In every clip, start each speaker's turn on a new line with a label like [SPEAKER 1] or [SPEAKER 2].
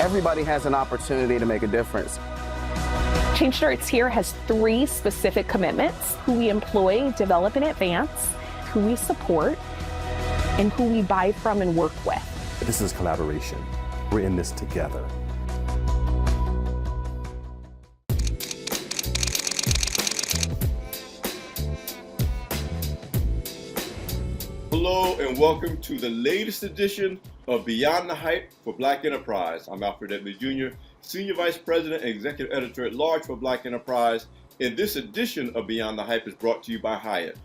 [SPEAKER 1] Everybody has an opportunity to make a difference.
[SPEAKER 2] Change Starts Here has 3 specific commitments: who we employ, develop, and advance, who we support, and who we buy from and work with.
[SPEAKER 3] This is collaboration. We're in this together.
[SPEAKER 4] Hello and welcome to the latest edition of Beyond the Hype for Black Enterprise. I'm Alfred Edmonds Jr., Senior Vice President and Executive Editor at Large for Black Enterprise. And this edition of Beyond the Hype is brought to you by Hyatt.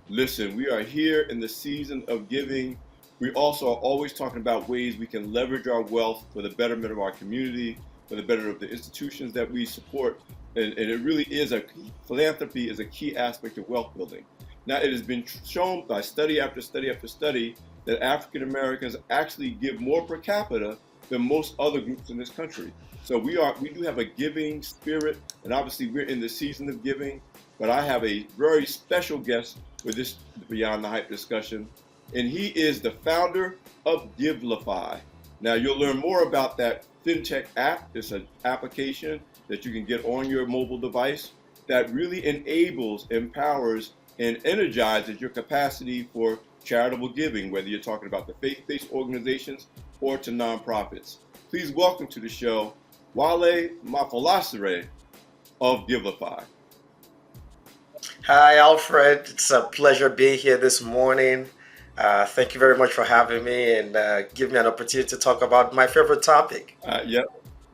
[SPEAKER 4] Listen, we are here in the season of giving. We also are always talking about ways we can leverage our wealth for the betterment of our community, for the betterment of the institutions that we support. And it really is philanthropy is a key aspect of wealth building. Now, it has been shown by study after study after study that African Americans actually give more per capita than most other groups in this country. So we do have a giving spirit, and obviously we're in the season of giving. But I have a very special guest for this Beyond the Hype discussion, and he is the founder of Givelify. Now, you'll learn more about that Fintech app. It's an application that you can get on your mobile device that really enables, empowers, and energizes your capacity for charitable giving, whether you're talking about the faith-based organizations or to nonprofits. Please welcome to the show, Wale Mafolasire of Givelify.
[SPEAKER 5] Hi, Alfred. It's a pleasure being here this morning. Thank you very much for having me and give me an opportunity to talk about my favorite topic.
[SPEAKER 4] Yep.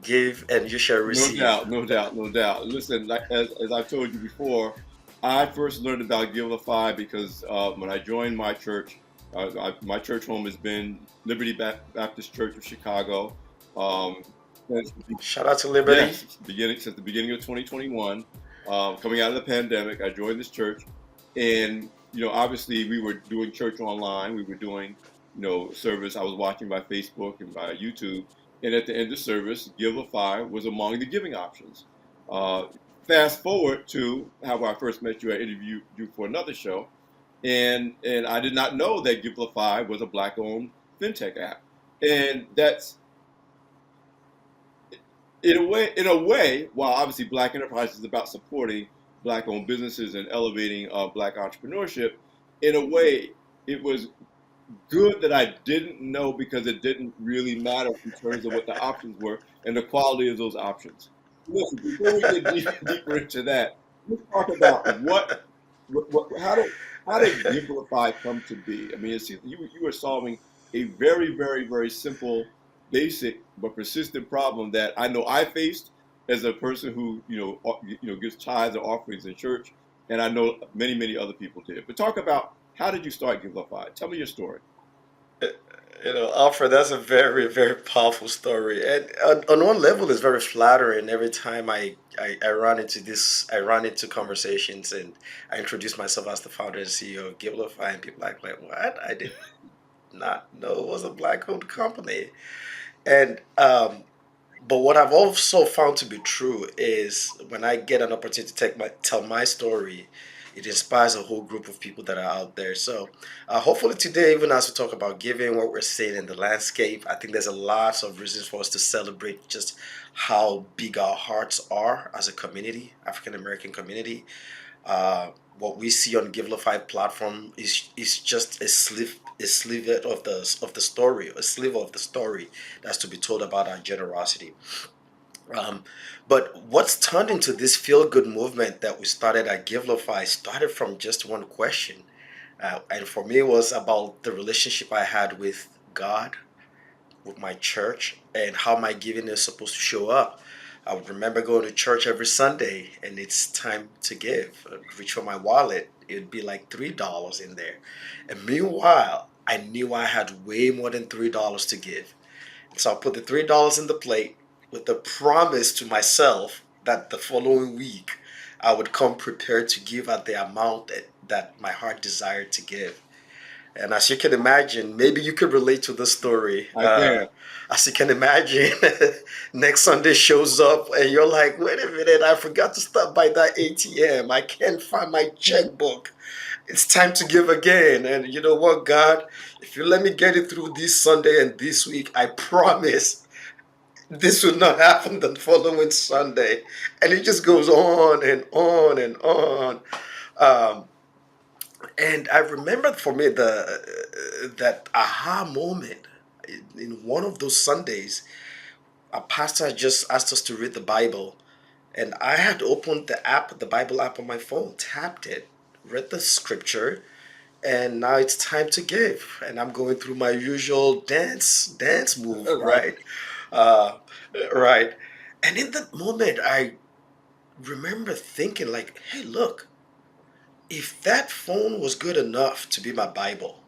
[SPEAKER 5] Give and you shall receive.
[SPEAKER 4] No doubt. Listen, as I told you before, I first learned about Givelify because when I joined my church, my church home has been Liberty Baptist Church of Chicago.
[SPEAKER 5] Shout out to Liberty.
[SPEAKER 4] Yes, since the beginning of 2021. Coming out of the pandemic, I joined this church, and obviously we were doing church online. We were doing service. I was watching by Facebook and by YouTube, and at the end of service, Givelify was among the giving options. Fast forward to how I first met you. I interviewed you for another show, and I did not know that Givelify was a Black-owned fintech app, and that's in a way. While obviously Black Enterprise is about supporting Black-owned businesses and elevating Black entrepreneurship, in a way it was good that I didn't know because it didn't really matter in terms of what the options were and the quality of those options. Listen, before we get deeper into that, let's talk about how did Givelify come to be? I mean, you were solving a very, very, very simple, basic but persistent problem that I know I faced as a person who gives tithes or offerings in church, and I know many, many other people did. But talk about, how did you start Givelify? Tell me your story.
[SPEAKER 5] Alfred, that's a very, very powerful story. And on one level, it's very flattering. Every time I run into conversations and I introduce myself as the founder and CEO of Givelify, and people are like, what? I did not know it was a Black-owned company. And but what I've also found to be true is when I get an opportunity to tell my story, it inspires a whole group of people that are out there. So hopefully today, even as we talk about giving, what we're seeing in the landscape, I think there's a lot of reasons for us to celebrate just how big our hearts are as a community, African American community. What we see on Givelify platform is just a sliver of the story that's to be told about our generosity. But what's turned into this feel-good movement that we started at Givelify started from just one question. And for me, it was about the relationship I had with God, with my church, and how my giving is supposed to show up. I would remember going to church every Sunday, and it's time to give. I'd reach for my wallet, it'd be like $3 in there. And meanwhile, I knew I had way more than $3 to give. So I put the $3 in the plate with the promise to myself that the following week I would come prepared to give at the amount that my heart desired to give. And as you can imagine, maybe you could relate to the story.
[SPEAKER 4] I can.
[SPEAKER 5] As you can imagine, next Sunday shows up and you're like, wait a minute, I forgot to stop by that ATM. I can't find my checkbook. It's time to give again. And you know what, God, if you let me get it through this Sunday and this week, I promise this would not happen the following Sunday. And it just goes on and on and on. Um, and I remember for me that aha moment in one of those Sundays, a pastor just asked us to read the Bible, and I had opened the Bible app on my phone, tapped it, read the scripture, and now it's time to give. And I'm going through my usual dance move,
[SPEAKER 4] Right.
[SPEAKER 5] right? Uh, right. And in that moment, I remember thinking, like, hey, look, if that phone was good enough to be my Bible,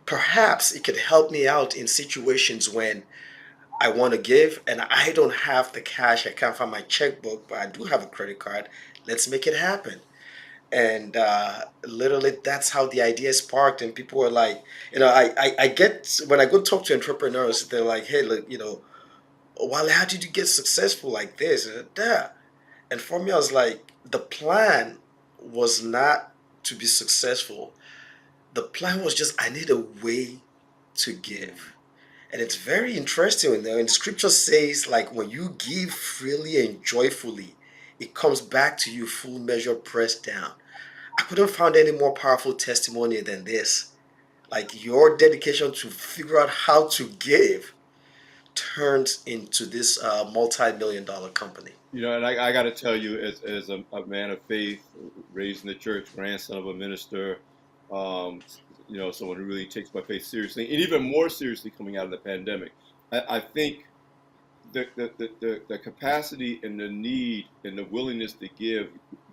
[SPEAKER 5] perhaps it could help me out in situations when I want to give and I don't have the cash. I can't find my checkbook, but I do have a credit card. Let's make it happen. And literally, that's how the idea sparked. And people were like, I get when I go talk to entrepreneurs, they're like, hey, look, Wale, how did you get successful like this? And for me, I was like, the plan was not to be successful. The plan was just I need a way to give. And it's very interesting when scripture says, like, when you give freely and joyfully, it comes back to you full measure pressed down. I couldn't find any more powerful testimony than this. Like your dedication to figure out how to give turns into this multi-million dollar company.
[SPEAKER 4] And I got to tell you, as a man of faith, raised in the church, grandson of a minister, um, someone who really takes my faith seriously, and even more seriously coming out of the pandemic, I think the capacity and the need and the willingness to give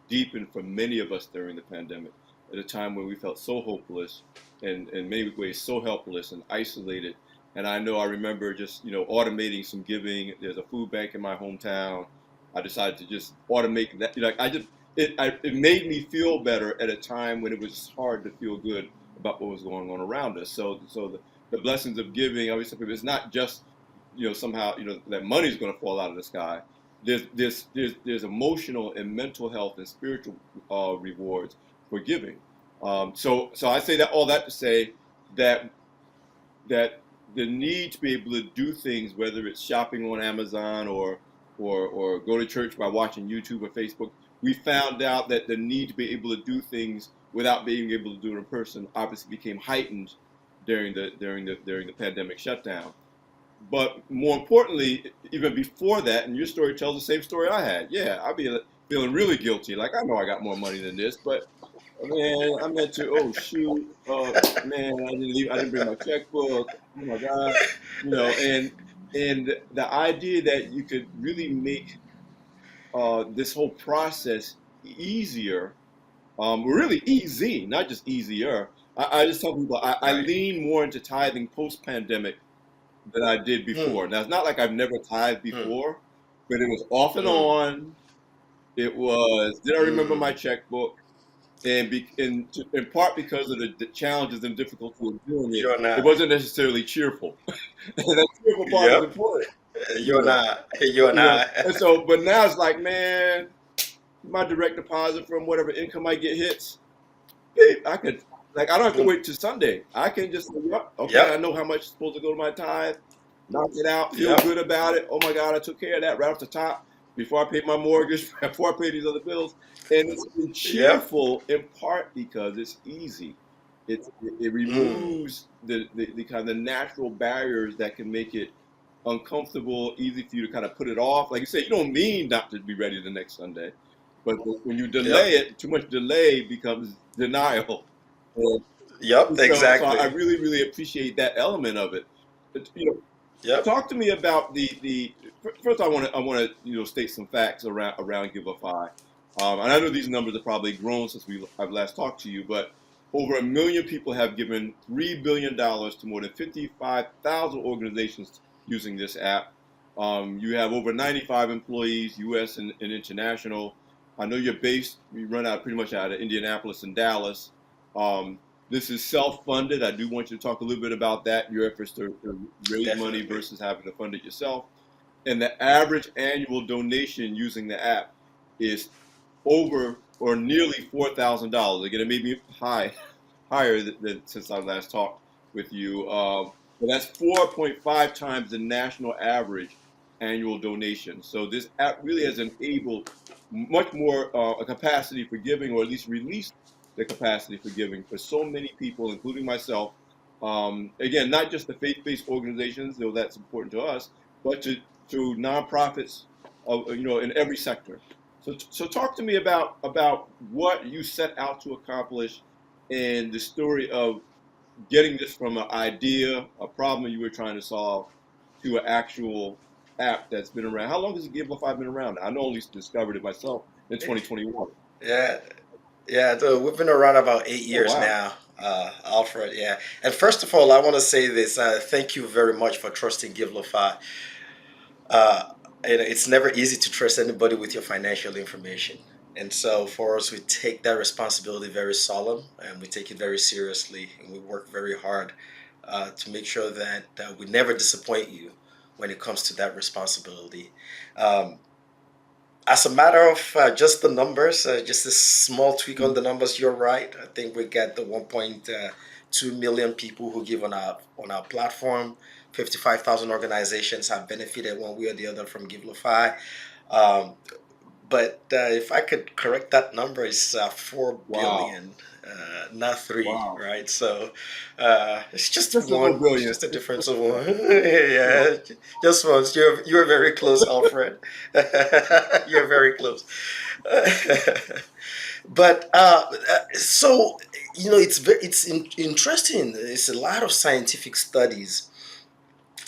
[SPEAKER 4] deepened for many of us during the pandemic, at a time when we felt so hopeless and in many ways so helpless and isolated. And I know I remember just automating some giving. There's a food bank in my hometown. I decided to just automate that. It made me feel better at a time when it was hard to feel good about what was going on around us. So the blessings of giving, obviously, it's not just somehow that money's going to fall out of the sky. There's emotional and mental health and spiritual rewards for giving. So I say that all that to say that the need to be able to do things, whether it's shopping on Amazon or go to church by watching YouTube or Facebook, we found out that the need to be able to do things without being able to do it in person obviously became heightened during the pandemic shutdown. But more importantly, even before that, and your story tells the same story I had. Yeah, I'd be feeling really guilty. Like, I know I got more money than this, but man, I meant to. Oh shoot, man, I didn't bring my checkbook. Oh my God, and the idea that you could really make this whole process easier, really easy, not just easier. I just tell people I
[SPEAKER 5] Right.
[SPEAKER 4] lean more into tithing post pandemic than I did
[SPEAKER 5] Mm,
[SPEAKER 4] before. Now, it's not like I've never tithed
[SPEAKER 5] mm,
[SPEAKER 4] before, but it was off and
[SPEAKER 5] mm,
[SPEAKER 4] on. It was, did I remember my
[SPEAKER 5] mm.
[SPEAKER 4] checkbook? In part because of the challenges and difficulty of doing it,
[SPEAKER 5] You're
[SPEAKER 4] it
[SPEAKER 5] not.
[SPEAKER 4] wasn't necessarily cheerful. And that cheerful part is
[SPEAKER 5] Yep.
[SPEAKER 4] important,
[SPEAKER 5] You're
[SPEAKER 4] you know.
[SPEAKER 5] not. You're not.
[SPEAKER 4] And so, but now it's like, man, my direct deposit from whatever income I get hits, I could, like, I don't have to
[SPEAKER 5] Boom.
[SPEAKER 4] wait till Sunday. I can just say, yep, okay, I
[SPEAKER 5] Yep.
[SPEAKER 4] know how much is supposed to go to my tithe, knock it out, feel
[SPEAKER 5] Yep.
[SPEAKER 4] good about it. Oh my God, I took care of that right off the top before I paid my mortgage, before I paid these other bills. And it's been
[SPEAKER 5] Yep.
[SPEAKER 4] cheerful in part because it's easy. It
[SPEAKER 5] Mm.
[SPEAKER 4] removes the kind of the natural barriers that can make it uncomfortable, easy for you to kind of put it off. Like you say, you don't mean not to be ready the next Sunday, but when you delay
[SPEAKER 5] Yep.
[SPEAKER 4] it, too much delay becomes denial. And
[SPEAKER 5] Yep.
[SPEAKER 4] so I
[SPEAKER 5] Exactly.
[SPEAKER 4] really, really appreciate that element of it. But,
[SPEAKER 5] Yep.
[SPEAKER 4] talk to me about the first. I want to state some facts around Givelify. And I know these numbers have probably grown since I've last talked to you, but over 1 million people have given $3 billion to more than 55,000 organizations using this app. You have over 95 employees, U.S. and international. I know you run out pretty much out of Indianapolis and Dallas. Um, this is self-funded. I do want you to talk a little bit about that, your efforts to raise money
[SPEAKER 5] Definitely.
[SPEAKER 4] versus having to fund it yourself. And the average annual donation using the app is over or nearly $4,000. Again, it may be higher than since I last talked with you. But that's 4.5 times the national average annual donations. So this app really has enabled much more a capacity for giving, or at least released the capacity for giving for so many people, including myself. Again, not just the faith-based organizations, though that's important to us, but to nonprofits, in every sector. So talk to me about what you set out to accomplish, and the story of getting this from an idea, a problem you were trying to solve, to an actual app that's been around. How long has Givelify been around? I only discovered it myself in 2021.
[SPEAKER 5] Yeah, yeah. So we've been around about 8 years
[SPEAKER 4] Wow.
[SPEAKER 5] now, Alfred. Yeah. And first of all, I want to say this. Thank you very much for trusting Givelify. Uh, it's never easy to trust anybody with your financial information. And so for us, we take that responsibility very solemn, and we take it very seriously, and we work very hard to make sure that we never disappoint you when it comes to that responsibility. Um, as a matter of just the numbers, just a small tweak on the numbers, you're right. I think we got the 1.2 million people who give on our platform. 55,000 organizations have benefited one way or the other from Givelify. Um, but if I could correct that number, it's 4
[SPEAKER 4] Wow.
[SPEAKER 5] billion, not three,
[SPEAKER 4] Wow.
[SPEAKER 5] right? So it's just
[SPEAKER 4] Just a little
[SPEAKER 5] one. It's
[SPEAKER 4] brilliant.
[SPEAKER 5] just a difference of
[SPEAKER 4] You
[SPEAKER 5] one.
[SPEAKER 4] know,
[SPEAKER 5] Yeah, just once. You're very close, Alfred. You're very close. But so it's interesting. It's a lot of scientific studies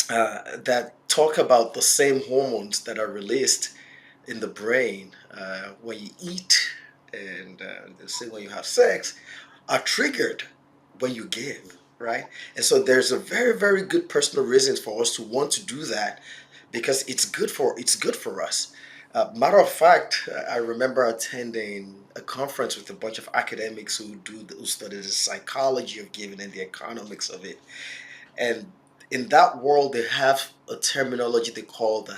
[SPEAKER 5] that talk about the same hormones that are released in the brain when you eat and they say when you have sex are triggered when you give, right? And so there's a very, very good personal reasons for us to want to do that because it's good for us. Matter of fact, I remember attending a conference with a bunch of academics who study the psychology of giving and the economics of it. And in that world, they have a terminology they call the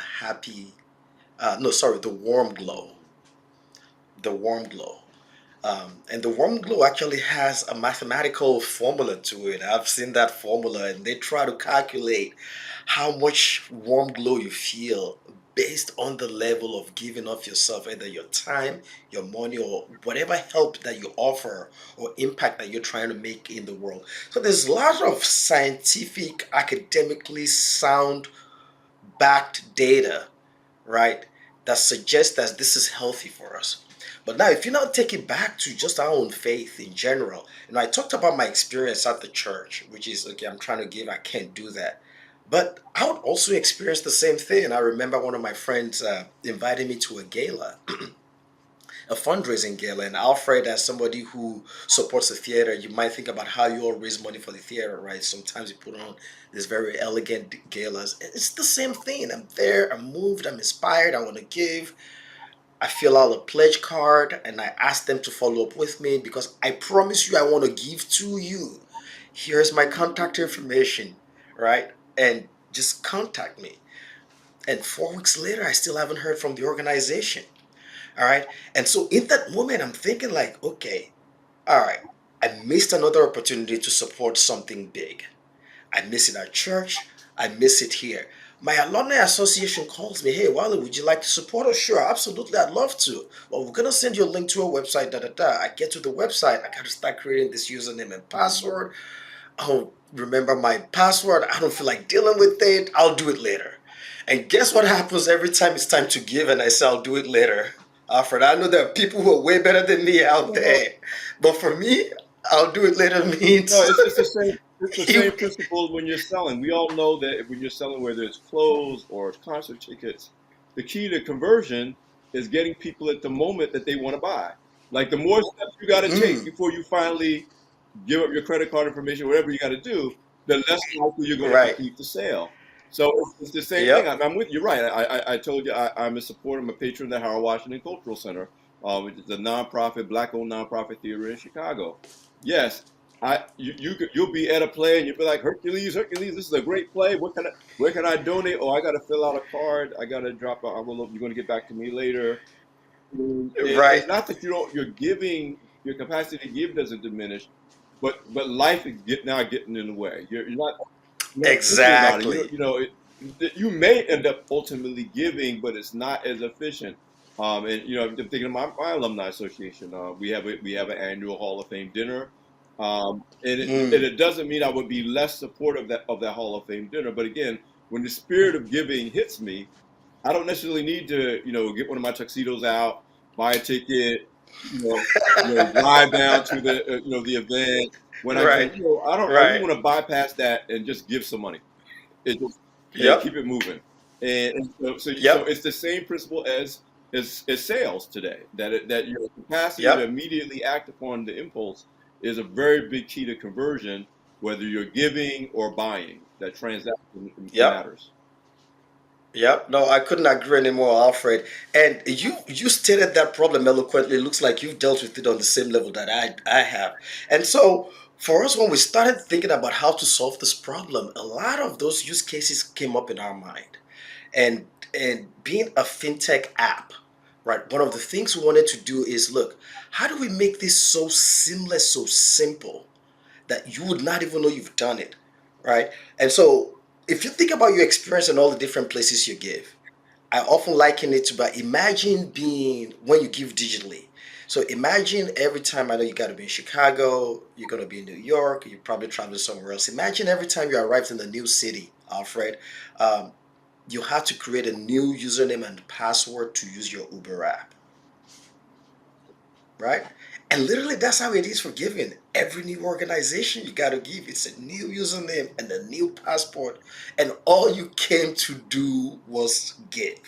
[SPEAKER 5] no, sorry, the warm glow. The warm glow. And the warm glow actually has a mathematical formula to it. I've seen that formula, and they try to calculate how much warm glow you feel based on the level of giving of yourself, either your time, your money, or whatever help that you offer or impact that you're trying to make in the world. So there's lots of scientific, academically sound backed data, right, that suggests that this is healthy for us. But now, if you now take it back to just our own faith in general, I talked about my experience at the church, which is okay, I'm trying to give, I can't do that. But I would also experience the same thing. I remember one of my friends invited me to a gala, a fundraising gala. And Alfred, as somebody who supports the theater, you might think about how you all raise money for the theater, right? Sometimes you put on these very elegant galas. It's the same thing. I'm there, I'm moved, I'm inspired, I want to give. I fill out a pledge card and I ask them to follow up with me because I promise you I want to give to you. Here's my contact information, right? And just contact me. And 4 weeks later, I still haven't heard from the organization. All right. And so in that moment, I'm thinking, like, okay, all right, I missed another opportunity to support something big. I miss it at church. I miss it here. My alumni association calls me, hey, Wale, would you like to support us? Sure, absolutely, I'd love to. Well, we're going to send you a link to a website, da da da. I get to the website, I got to start creating this username and password. I don't remember my password. I don't feel like dealing with it. I'll do it later. And guess what happens every time it's time to give and I say I'll do it later? Alfred, I know there are people who are way better than me out
[SPEAKER 4] well,
[SPEAKER 5] there. But for me, I'll do it later
[SPEAKER 4] no,
[SPEAKER 5] means
[SPEAKER 4] it's the same. It's the
[SPEAKER 5] you,
[SPEAKER 4] same principle when you're selling. We all know that when you're selling, whether it's clothes or concert tickets, the key to conversion is getting people at the moment that they want to buy. Like the more steps you got to take
[SPEAKER 5] mm,
[SPEAKER 4] before you finally give up your credit card information, whatever you got to do, the less likely you're going to
[SPEAKER 5] right.
[SPEAKER 4] complete the sale. So it's the same thing.
[SPEAKER 5] Yep.
[SPEAKER 4] I'm with you, right? I told you I'm a supporter, I'm a patron of the Harold Washington Cultural Center, which is a nonprofit, black-owned nonprofit theater in Chicago. Yes, you'll be at a play and you'll be like, Hercules, Hercules, this is a great play. Where can I donate? Oh, I got to fill out a card. I got to drop an envelope. You're going to get back to me later. It's
[SPEAKER 5] Right.
[SPEAKER 4] not that you're giving, your capacity to give doesn't diminish, but life is now getting in the way. You're not thinking about it.
[SPEAKER 5] Exactly.
[SPEAKER 4] you may end up ultimately giving, but it's not as efficient. And I'm thinking of my alumni association. We have an annual Hall of Fame dinner, and it doesn't mean I would be less supportive of that Hall of Fame dinner. But again, when the spirit of giving hits me, I don't necessarily need to get one of my tuxedos out, buy a ticket, drive down to the event. When I
[SPEAKER 5] Right.
[SPEAKER 4] I really
[SPEAKER 5] Right.
[SPEAKER 4] want to bypass that and just give some money. It just keep
[SPEAKER 5] Yep.
[SPEAKER 4] it moving. And so
[SPEAKER 5] Yep.
[SPEAKER 4] it's the same principle as sales today. That your capacity to
[SPEAKER 5] Yep.
[SPEAKER 4] immediately act upon the impulse is a very big key to conversion, whether you're giving or buying. That transaction
[SPEAKER 5] Yep.
[SPEAKER 4] matters.
[SPEAKER 5] Yep. No, I couldn't agree anymore, Alfred. And you stated that problem eloquently. It looks like you've dealt with it on the same level that I have. And so for us, when we started thinking about how to solve this problem, a lot of those use cases came up in our mind. And being a fintech app, right? One of the things we wanted to do is look, how do we make this so seamless, so simple that you would not even know you've done it, right? And so if you think about your experience in all the different places you give, I often liken it to, but imagine being when you give digitally. So imagine every time, I know you got to be in Chicago, you're going to be in New York, you probably travel somewhere else. Imagine every time you arrived in a new city, Alfred, um, you had to create a new username and password to use your Uber app, right? And literally, that's how it is for giving. Every new organization you got to give, it's a new username and a new passport, and all you came to do was give.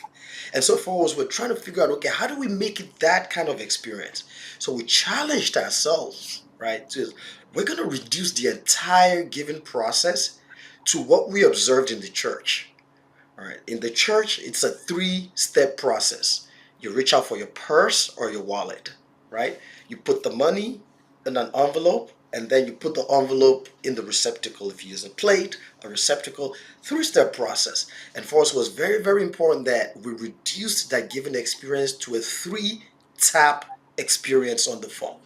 [SPEAKER 5] And so for us, we're trying to figure out, okay, how do we make it that kind of experience? So we challenged ourselves, right? We're going to reduce the entire giving process to what we observed in the church. All right. In the church, it's a three-step process. You reach out for your purse or your wallet, right? You put the money in an envelope, and then you put the envelope in the receptacle. If you use a plate, a receptacle, three-step process. And for us, it was very, very important that we reduced that giving experience to a three-tap experience on the phone.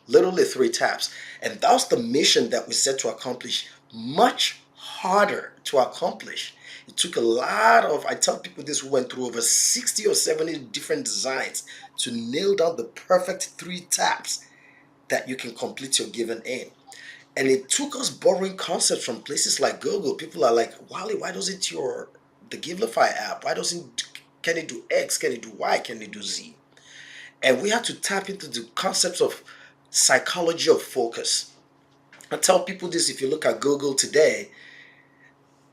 [SPEAKER 5] Literally three taps. And that's the mission that we set to accomplish, much harder to accomplish. It took a lot of, I tell people this, we went through over 60 or 70 different designs to nail down the perfect three taps that you can complete your given in. And it took us borrowing concepts from places like Google. People are like, Wally, why doesn't the Givelify app, can it do X, can it do Y, can it do Z? And we had to tap into the concepts of psychology of focus. I tell people this: if you look at Google today,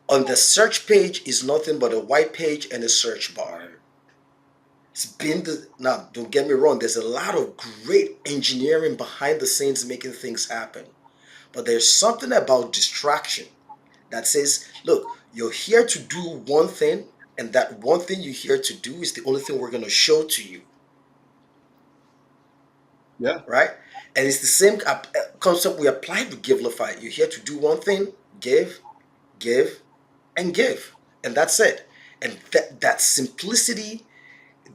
[SPEAKER 5] on the search page is nothing but a white page and a search bar. Now, don't get me wrong, there's a lot of great engineering behind the scenes making things happen. But there's something about distraction that says, look, you're here to do one thing, and that one thing you're here to do is the only thing we're going to show to you.
[SPEAKER 4] Yeah.
[SPEAKER 5] Right? And it's the same concept we apply to Givelify. You're here to do one thing, give, give, and give. And that's it. And that simplicity,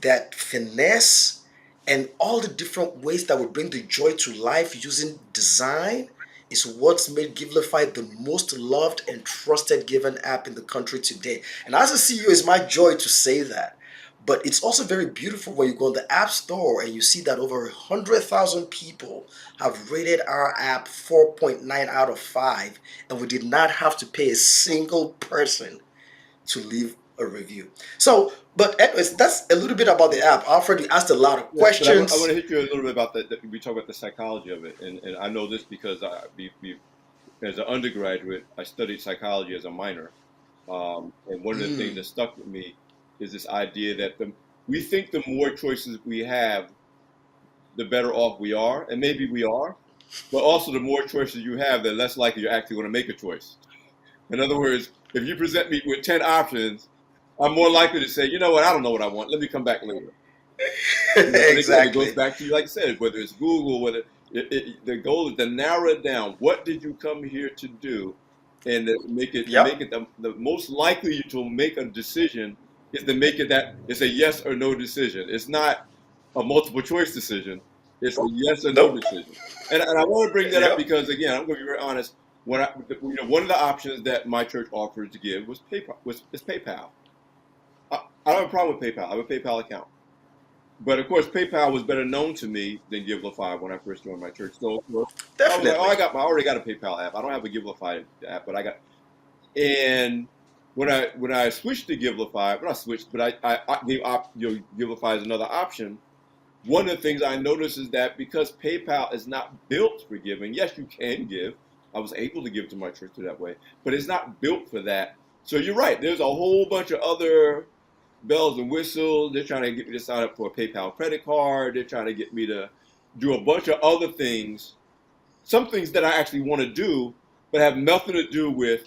[SPEAKER 5] that finesse, and all the different ways that will bring the joy to life using design is what's made Givelify the most loved and trusted given app in the country today. And as a CEO, it's my joy to say that. But it's also very beautiful when you go on the App Store and you see that over 100,000 people have rated our app 4.9 out of 5, and we did not have to pay a single person to leave a review. So, but anyways, that's a little bit about the app. Alfred, you asked a lot of
[SPEAKER 4] Yeah, but I want
[SPEAKER 5] questions.
[SPEAKER 4] to hit you a little bit about that. We talk about the psychology of it, and I know this because as an undergraduate, I studied psychology as a minor, and one of the things that stuck with me is this idea that we think the more choices we have, the better off we are, and maybe we are, but also the more choices you have, the less likely you're actually going to make a choice. In other words, if you present me with 10 options, I'm more likely to say, you know what, I don't know what I want. Let me come back later. And again, it goes
[SPEAKER 5] Exactly.
[SPEAKER 4] back to you, like I said, whether it's Google, the goal is to narrow it down. What did you come here to do, and to make
[SPEAKER 5] Yep.
[SPEAKER 4] it the most likely you to make a decision is to make it that it's a yes or no decision. It's not a multiple choice decision. It's a yes or no
[SPEAKER 5] Nope.
[SPEAKER 4] decision. And I want to bring that up
[SPEAKER 5] Yep.
[SPEAKER 4] because again, I'm going to be very honest. One of the options that my church offered to give was PayPal. Is PayPal. I don't have a problem with PayPal. I have a PayPal account. But of course, PayPal was better known to me than Givelify when I first joined my church. So I was like, oh,
[SPEAKER 5] Definitely.
[SPEAKER 4] I already got a PayPal app. I don't have a Givelify app, but I got. And when I switched to Givelify, not switched, but I gave Givelify as another option. One of the things I noticed is that because PayPal is not built for giving, yes, you can give. I was able to give to my church that way, but it's not built for that. So you're right. There's a whole bunch of other bells and whistles. They're trying to get me to sign up for a PayPal credit card. They're trying to get me to do a bunch of other things, some things that I actually want to do, but have nothing to do with.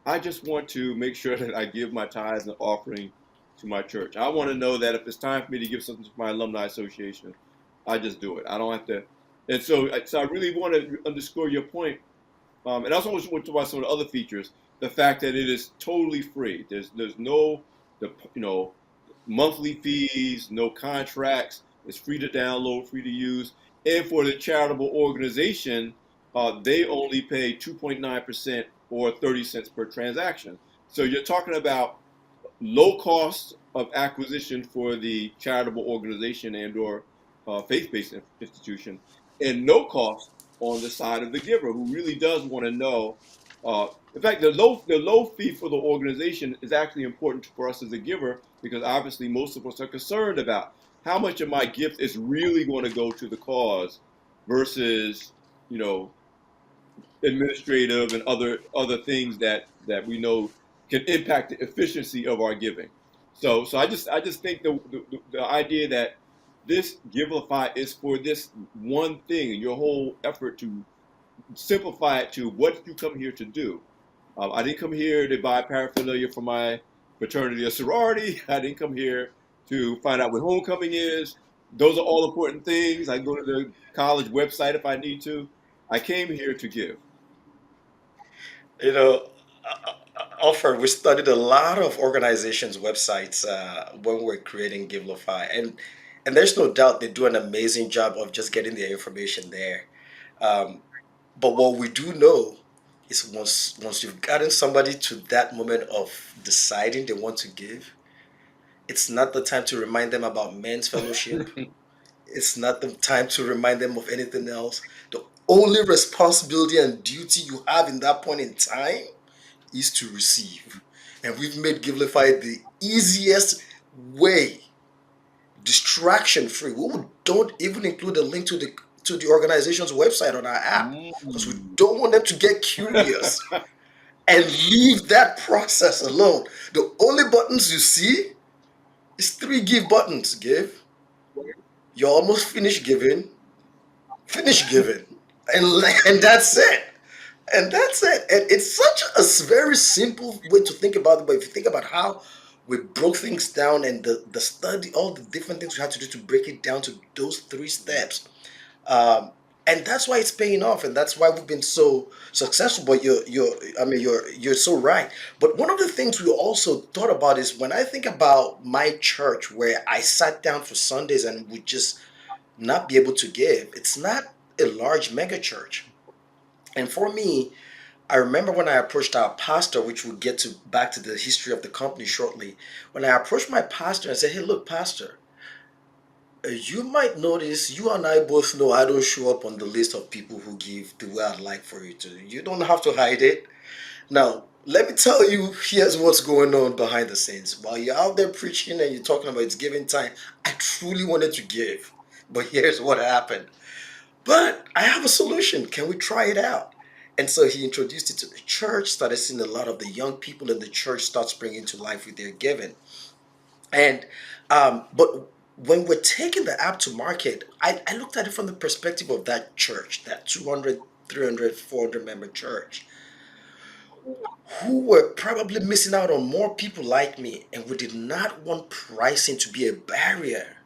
[SPEAKER 4] I just want to make sure that I give my tithes and offering to my church. I want to know that if it's time for me to give something to my alumni association, I just do it. I don't have to. And so I really want to underscore your point. And I also want to talk about some of the other features. The fact that it is totally free. There's no monthly fees, no contracts. It's free to download, free to use. And for the charitable organization, they only pay 2.9% or 30 cents per transaction. So you're talking about low cost of acquisition for the charitable organization and or faith-based institution, and no cost on the side of the giver who really does want to know. In fact, the low fee for the organization is actually important for us as a giver because obviously most of us are concerned about how much of my gift is really going to go to the cause versus you know administrative and other things that we know can impact the efficiency of our giving. So I just think the idea that this Givelify is for this one thing, and your whole effort to simplify it to what did you come here to do? I didn't come here to buy paraphernalia for my fraternity or sorority. I didn't come here to find out what homecoming is. Those are all important things. I go to the college website if I need to. I came here to give.
[SPEAKER 5] You know, Alfred, we studied a lot of organizations' websites when we were creating Givelify, and there's no doubt they do an amazing job of just getting their information there. Um, but what we do know is once you've gotten somebody to that moment of deciding they want to give, it's not the time to remind them about men's fellowship. It's not the time to remind them of anything else. The only responsibility and duty you have in that point in time is to receive. And we've made Givelify the easiest way, distraction free. Don't even include a link to the organization's website on our app because we
[SPEAKER 4] Mm.
[SPEAKER 5] don't want them to get curious and leave that process alone. The only buttons you see is three give buttons. Give. You're almost finished giving. Finish giving. And, and that's it. And that's it. And it's such very simple way to think about it. But if you think about how we broke things down and the study, all the different things we had to do to break it down to those three steps. Um, and that's why it's paying off, and that's why we've been so successful. But you're so right. But one of the things we also thought about is when I think about my church, where I sat down for Sundays and would just not be able to give. It's not a large mega church, and for me, I remember when I approached our pastor, which we'll get to back to the history of the company shortly. When I approached my pastor and said, "Hey, look, pastor, you might notice you and I both know I don't show up on the list of people who give the way I'd like for you to. You don't have to hide it. Now, let me tell you, here's what's going on behind the scenes. While you're out there preaching and you're talking about it's giving time, I truly wanted to give. But here's what happened. But I have a solution. Can we try it out?" And so he introduced it to the church, started seeing a lot of the young people in the church start springing to life with their giving. And but when we're taking the app to market, I looked at it from the perspective of that church, that 200, 300, 400 member church, who were probably missing out on more people like me. And we did not want pricing to be a barrier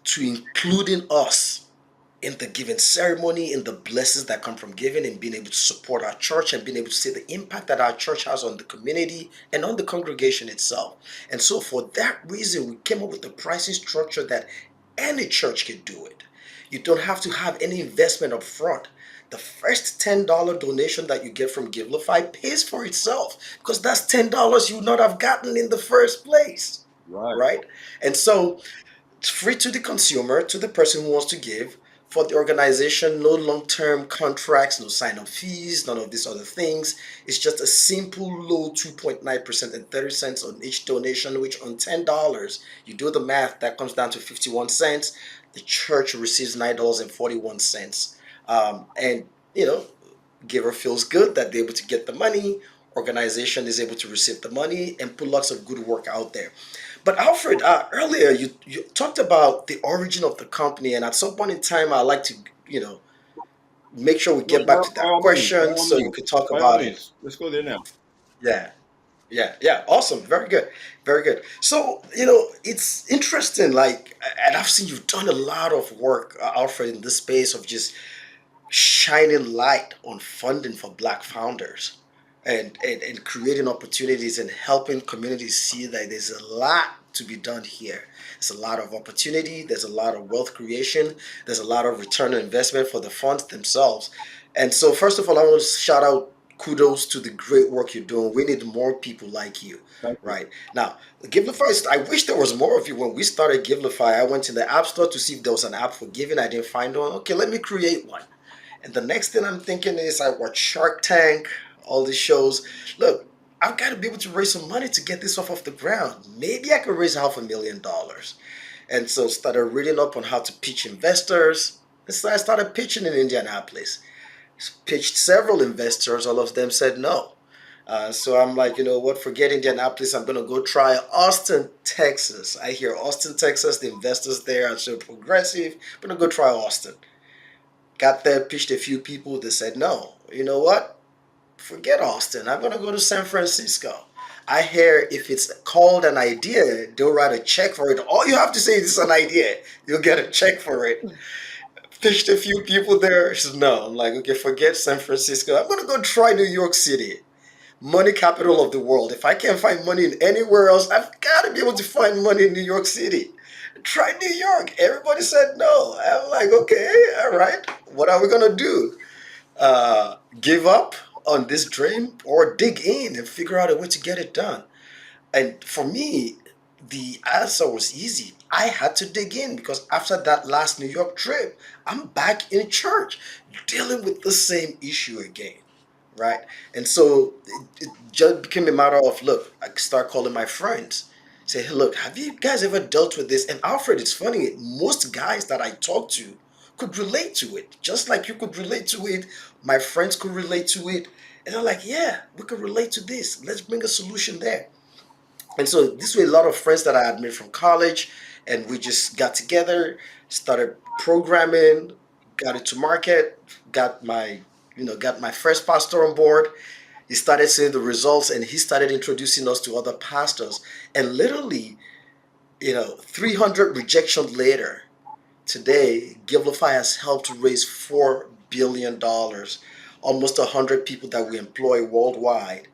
[SPEAKER 5] to including us in the giving ceremony, in the blessings that come from giving, and being able to support our church and being able to see the impact that our church has on the community and on the congregation itself. And so, for that reason, we came up with a pricing structure that any church can do it. You don't have to have any investment up front. the first $10 donation that you get from Givelify pays for itself because that's $10 you would not have gotten in the first place,
[SPEAKER 4] Right.
[SPEAKER 5] right? And so it's free to the consumer, to the person who wants to give. For the organization, no long-term contracts, no sign-up fees, none of these other things. It's just a simple low 2.9% and 30 cents on each donation, which on $10, you do the math, that comes down to 51 cents. The church receives $9.41. And, giver feels good that they're able to get the money. Organization is able to receive the money and put lots of good work out there. But Alfred, earlier you talked about the origin of the company, and at some point in time, I'd like to, make sure we get back to
[SPEAKER 4] By
[SPEAKER 5] that
[SPEAKER 4] all means, by
[SPEAKER 5] question
[SPEAKER 4] all
[SPEAKER 5] so you
[SPEAKER 4] means,
[SPEAKER 5] could talk
[SPEAKER 4] by all
[SPEAKER 5] about it.
[SPEAKER 4] means. Let's go there now.
[SPEAKER 5] Yeah, yeah. Awesome. Very good. Very good. So, it's interesting, like, and I've seen you've done a lot of work, Alfred, in this space of just shining light on funding for Black founders and creating opportunities and helping communities see that there's a lot to be done here. There's a lot of opportunity, there's a lot of wealth creation, there's a lot of return on investment for the funds themselves. And so, first of all, I want to shout out kudos to the great work you're doing. We need more people like you.
[SPEAKER 4] Thank you.
[SPEAKER 5] Right now, Givelify. I wish there was more of you. When we started Givelify, I went to the App Store to see if there was an app for giving. I didn't find one. Okay, let me create one. And the next thing I'm thinking is I watch Shark Tank, all these shows. Look, I've got to be able to raise some money to get this off the ground. Maybe I could raise $500,000. And so started reading up on how to pitch investors. And so I started pitching in Indianapolis. Pitched several investors. All of them said no. So I'm like, you know what, forget Indianapolis. I'm going to go try Austin, Texas. I hear Austin, Texas, the investors there are so progressive. I'm going to go try Austin. Got there, pitched a few people. They said, no, you know what? Forget Austin. I'm going to go to San Francisco. I hear if it's called an idea, they'll write a check for it. All you have to say is it's an idea. You'll get a check for it. Pitched a few people there. She said, no. I'm like, okay, forget San Francisco. I'm going to go try New York City. Money capital of the world. If I can't find money in anywhere else, I've got to be able to find money in New York City. Try New York. Everybody said no. I'm like, okay, all right. What are we going to do? Give up on this dream or dig in and figure out a way to get it done? And for me, the answer was easy. I had to dig in because after that last New York trip, I'm back in church dealing with the same issue again. Right. And so it just became a matter of, look, I start calling my friends. Say, hey, look, have you guys ever dealt with this? And Alfred, it's funny, most guys that I talk to could relate to it. Just like you could relate to it, my friends could relate to it. And they're like, yeah, we could relate to this. Let's bring a solution there. And so this were a lot of friends that I had made from college, and we just got together, started programming, got it to market, got my first pastor on board. He started seeing the results, and he started introducing us to other pastors. And literally, 300 rejections later, today, Givelify has helped to raise $4 billion, almost 100 people that we employ worldwide.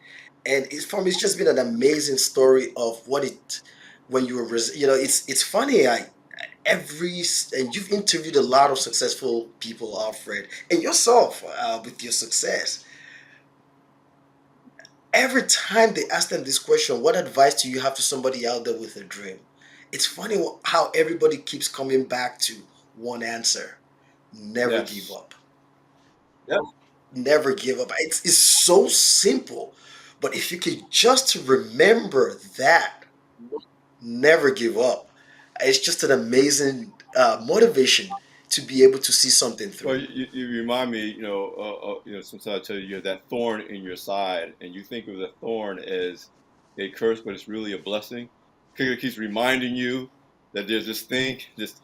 [SPEAKER 5] And it's just been an amazing story of what it, when you were, it's funny. And you've interviewed a lot of successful people, Alfred, and yourself with your success. Every time they ask them this question, what advice do you have to somebody out there with a dream? It's funny how everybody keeps coming back to one answer: never give
[SPEAKER 4] Yes.
[SPEAKER 5] up.
[SPEAKER 4] Yes.
[SPEAKER 5] Never give up. It's so simple, but if you could just remember that, never give up, it's just an amazing motivation to be able to see something
[SPEAKER 4] Well,
[SPEAKER 5] through.
[SPEAKER 4] you remind me, sometimes I tell you, you have that thorn in your side, and you think of the thorn as a curse, but it's really a blessing. Because it keeps reminding you that there's this thing, this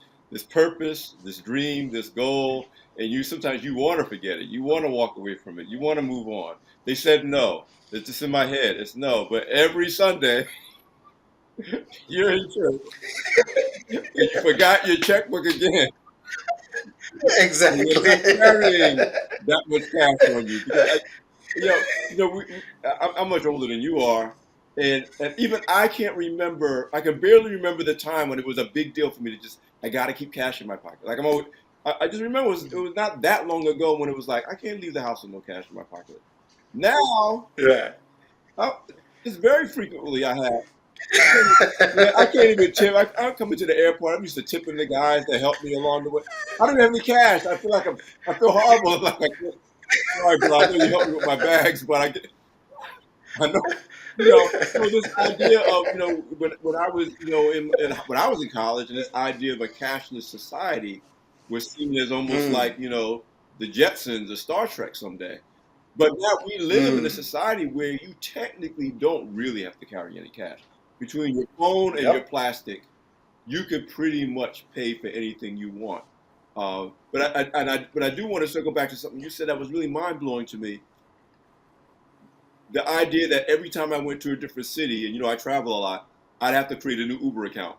[SPEAKER 4] purpose, this dream, this goal, and sometimes you want to forget it. You want to walk away from it. You want to move on. They said no. It's just in my head. It's no. But every Sunday, you're in church, and you forgot your checkbook again. And you're
[SPEAKER 5] Exactly.
[SPEAKER 4] not carrying that much cash on you because I'm much older than you are, and even I can't remember. I can barely remember the time when it was a big deal for me to just I got to keep cash in my pocket. Like I'm always, I just remember it was not that long ago when it was like I can't leave the house with no cash in my pocket. Now,
[SPEAKER 5] Yeah.
[SPEAKER 4] I, it's very frequently I have. Yeah, I can't even tip. I'm coming to the airport. I'm used to tipping the guys that help me along the way. I don't even have any cash. I feel horrible. Like, sorry, bro. I know you helped me with my bags, but I know, so this idea of, when I was, when I was in college, and this idea of a cashless society was seen as almost like, the Jetsons or Star Trek someday. But now we live in a
[SPEAKER 5] Mm.
[SPEAKER 4] society where you technically don't really have to carry any cash. Between your phone and your
[SPEAKER 5] Yep.
[SPEAKER 4] plastic, you could pretty much pay for anything you want. But I do want to circle back to something you said that was really mind blowing to me. The idea that every time I went to a different city, and I travel a lot, I'd have to create a new Uber account.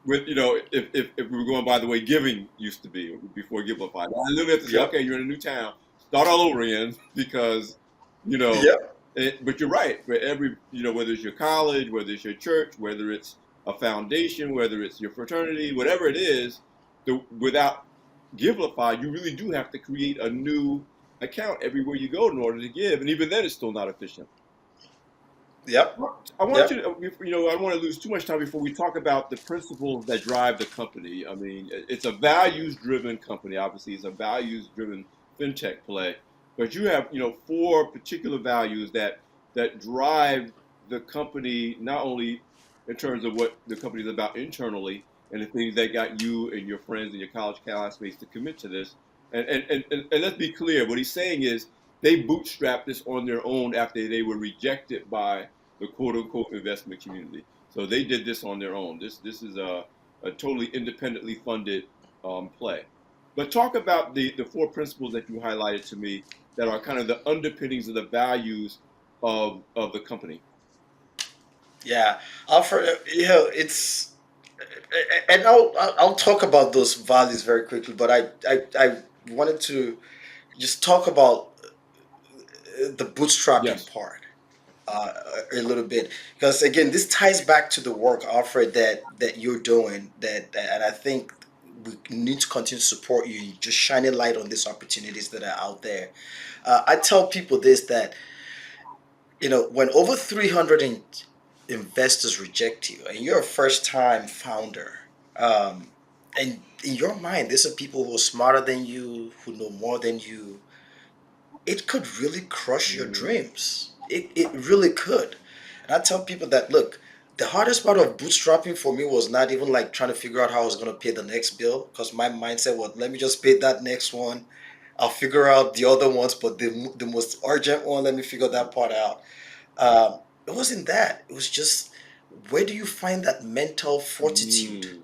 [SPEAKER 4] With if we were going by the way giving used to be before Givelify, I literally have to say,
[SPEAKER 5] Yep.
[SPEAKER 4] okay, you're in a new town, start all over again because you know.
[SPEAKER 5] Yep.
[SPEAKER 4] But you're right. For every whether it's your college, whether it's your church, whether it's a foundation, whether it's your fraternity, whatever it is, without Givelify, you really do have to create a new account everywhere you go in order to give, and even then, it's still not efficient.
[SPEAKER 5] Yep.
[SPEAKER 4] I want you
[SPEAKER 5] Yep.
[SPEAKER 4] to, I don't want to lose too much time before we talk about the principles that drive the company. I mean, it's a values-driven company. Obviously, it's a values-driven fintech play, but you have, four particular values that drive the company, not only in terms of what the company is about internally and the things that got you and your friends and your college classmates to commit to this. And let's be clear, what he's saying is they bootstrapped this on their own after they were rejected by the quote unquote investment community. So they did this on their own. This is a totally independently funded play. But talk about the four principles that you highlighted to me that are kind of the underpinnings of the values of the company.
[SPEAKER 5] Yeah. Alfred, it's and I'll talk about those values very quickly, but I wanted to just talk about the bootstrapping
[SPEAKER 4] Yes.
[SPEAKER 5] part uh, a little bit, because again this ties back to the work, Alfred, that you're doing, and I think we need to continue to support you, just shining light on these opportunities that are out there. I tell people this, that when over 300 investors reject you and you're a first time founder, and in your mind these are people who are smarter than you, who know more than you, it could really crush your
[SPEAKER 4] Hmm.
[SPEAKER 5] dreams. It really could. And I tell people that, look, the hardest part of bootstrapping for me was not even like trying to figure out how I was going to pay the next bill, because my mindset was, let me just pay that next one. I'll figure out the other ones, but the most urgent one, let me figure that part out. It wasn't that. It was just, where do you find that mental fortitude
[SPEAKER 4] Mm.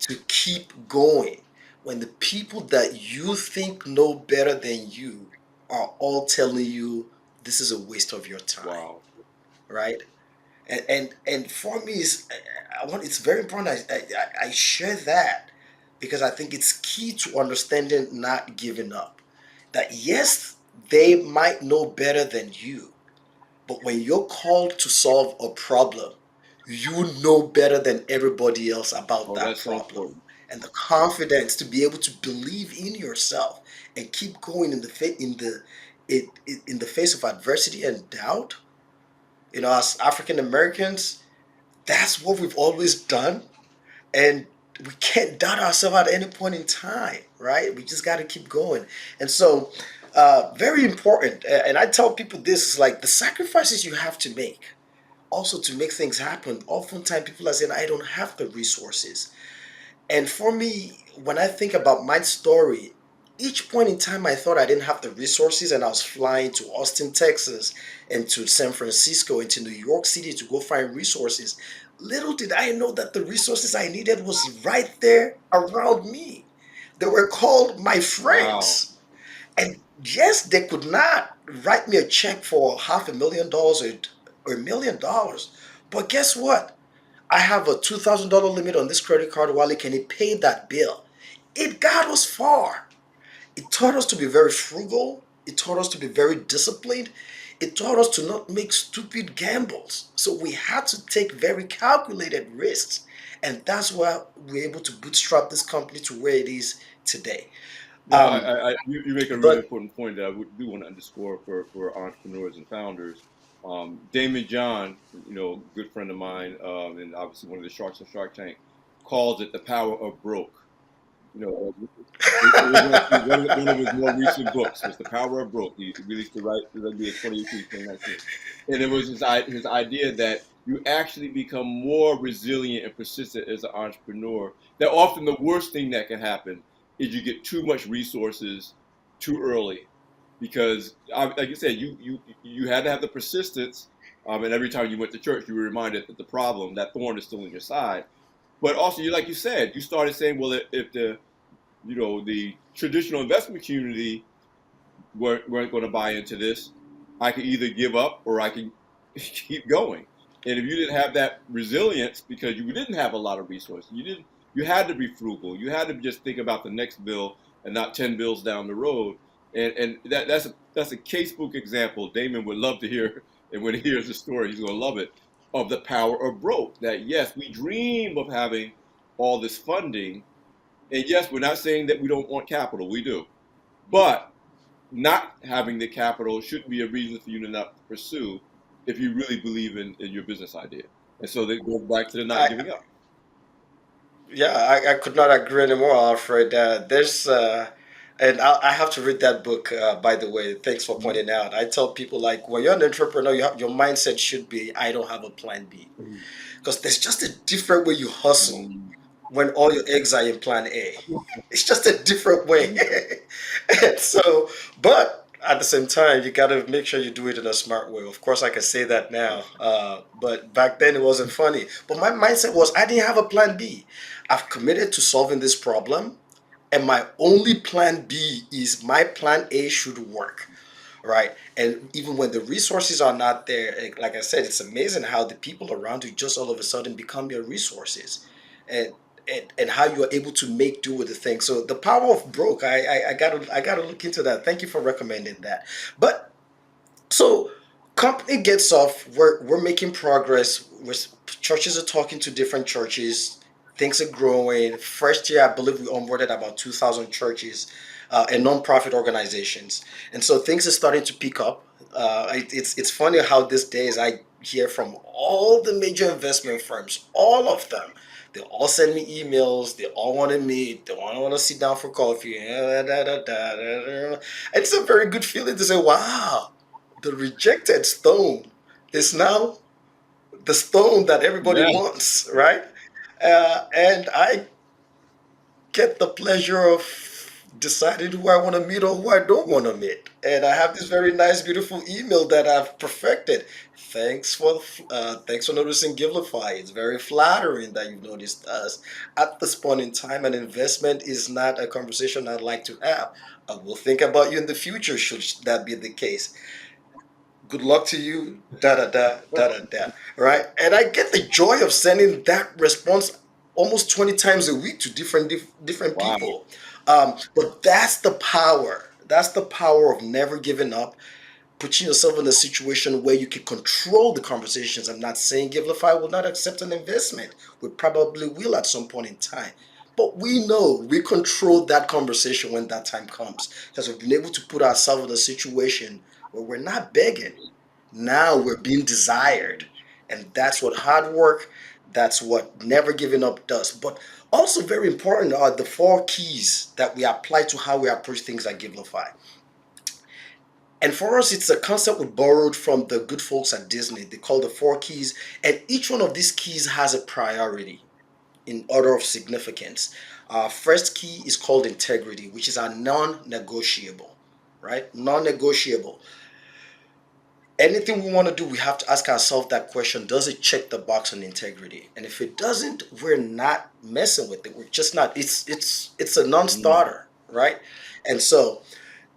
[SPEAKER 5] to keep going when the people that you think know better than you are all telling you this is a waste of your time,
[SPEAKER 4] Wow.
[SPEAKER 5] right? And for me, it's very important. I share that because I think it's key to understanding not giving up. That yes, they might know better than you, but when you're called to solve a problem, you know better than everybody else about
[SPEAKER 4] Oh,
[SPEAKER 5] that
[SPEAKER 4] that's so
[SPEAKER 5] problem.
[SPEAKER 4] important.
[SPEAKER 5] And the confidence to be able to believe in yourself and keep going in the face of adversity and doubt. As African Americans, that's what we've always done, and we can't doubt ourselves at any point in time, right? We just got to keep going. And so, very important. And I tell people this is like the sacrifices you have to make also to make things happen. Oftentimes, people are saying, I don't have the resources. And for me, when I think about my story, each point in time I thought I didn't have the resources and I was flying to Austin, Texas, and to San Francisco and to New York City to go find resources. Little did I know that the resources I needed was right there around me. They were called my
[SPEAKER 4] Wow.
[SPEAKER 5] friends. And yes, they could not write me a check for $500,000 or $1 million. But guess what? I have a $2,000 limit on this credit card, Wally. Can it pay that bill? It got us far. It taught us to be very frugal. It taught us to be very disciplined. It taught us to not make stupid gambles. So we had to take very calculated risks. And that's why we're able to bootstrap this company to where it is today.
[SPEAKER 4] No,
[SPEAKER 5] Um,
[SPEAKER 4] you make a really
[SPEAKER 5] but
[SPEAKER 4] important point that do want to underscore for entrepreneurs and founders. Damon John, good friend of mine, and obviously one of the sharks of Shark Tank, calls it the power of broke. It was actually one of his more recent books was The Power of Broke. He released the idea in 2018, 2019. And it was his idea that you actually become more resilient and persistent as an entrepreneur. That often the worst thing that can happen is you get too much resources too early. Because, like you said, you had to have the persistence. And every time you went to church, you were reminded that the problem, that thorn is still in your side. But also, like you said, you started saying, well, if the traditional investment community weren't going to buy into this, I could either give up or I can keep going. And if you didn't have that resilience because you didn't have a lot of resources, you had to be frugal. You had to just think about the next bill and not 10 bills down the road. And that's a casebook example. Damon would love to hear, and when he hears the story, he's going to love it, of the power of broke. That yes, we dream of having all this funding, and yes, we're not saying that we don't want capital. We do. But not having the capital shouldn't be a reason for you to not pursue if you really believe in your business idea. And so they go back to the not
[SPEAKER 5] I,
[SPEAKER 4] giving up.
[SPEAKER 5] yeah, I could not agree anymore, Alfred. And I have to read that book, by the way. Thanks for
[SPEAKER 4] Mhm.
[SPEAKER 5] pointing out. I tell people, like, when you're an entrepreneur, your mindset should be, I don't have a plan B. Because there's just a different way you hustle
[SPEAKER 4] Mhm.
[SPEAKER 5] when all your eggs are in plan A. It's just a different way. And so, but at the same time, you got to make sure you do it in a smart way. Of course, I can say that now. But back then, it wasn't funny. But my mindset was, I didn't have a plan B. I've committed to solving this problem. And my only plan B is my plan A should work, right? And even when the resources are not there, like I said, it's amazing how the people around you just all of a sudden become your resources, and and how you are able to make do with the thing. So the power of broke, I gotta look into that. Thank you for recommending that. But so company gets off. We're making progress. Churches are talking to different churches. Things are growing. First year, I believe we onboarded about 2,000 churches and nonprofit organizations, and so things are starting to pick up. It's funny how these days I hear from all the major investment firms, all of them. They all send me emails. They all want to meet. They all want to sit down for coffee. It's a very good feeling to say, "Wow, the rejected stone is now the stone that everybody
[SPEAKER 4] Yeah,
[SPEAKER 5] wants," right? And I get the pleasure of deciding who I want to meet or who I don't want to meet. And I have this very nice, beautiful email that I've perfected. Thanks for noticing Givelify. It's very flattering that you've noticed us. At this point in time, an investment is not a conversation I'd like to have. I will think about you in the future should that be the case. Good luck to you, da da da da da da. Right? And I get the joy of sending that response almost 20 times a week to different
[SPEAKER 4] wow.
[SPEAKER 5] people. But that's the power. That's the power of never giving up, putting yourself in a situation where you can control the conversations. I'm not saying Givelify will not accept an investment. We probably will at some point in time. But we know we control that conversation when that time comes because we've been able to put ourselves in a situation where we're not begging. Now we're being desired. And that's what hard work, that's what never giving up does. But also very important are the four keys that we apply to how we approach things like Givelify. And for us, it's a concept we borrowed from the good folks at Disney. They call the four keys, and each one of these keys has a priority in order of significance. First key is called integrity, which is our non-negotiable, right? Non-negotiable. Anything we want to do, we have to ask ourselves that question: does it check the box on integrity? And if it doesn't, we're not messing with it. We're just not. It's a
[SPEAKER 4] Mm.
[SPEAKER 5] non-starter, right? And so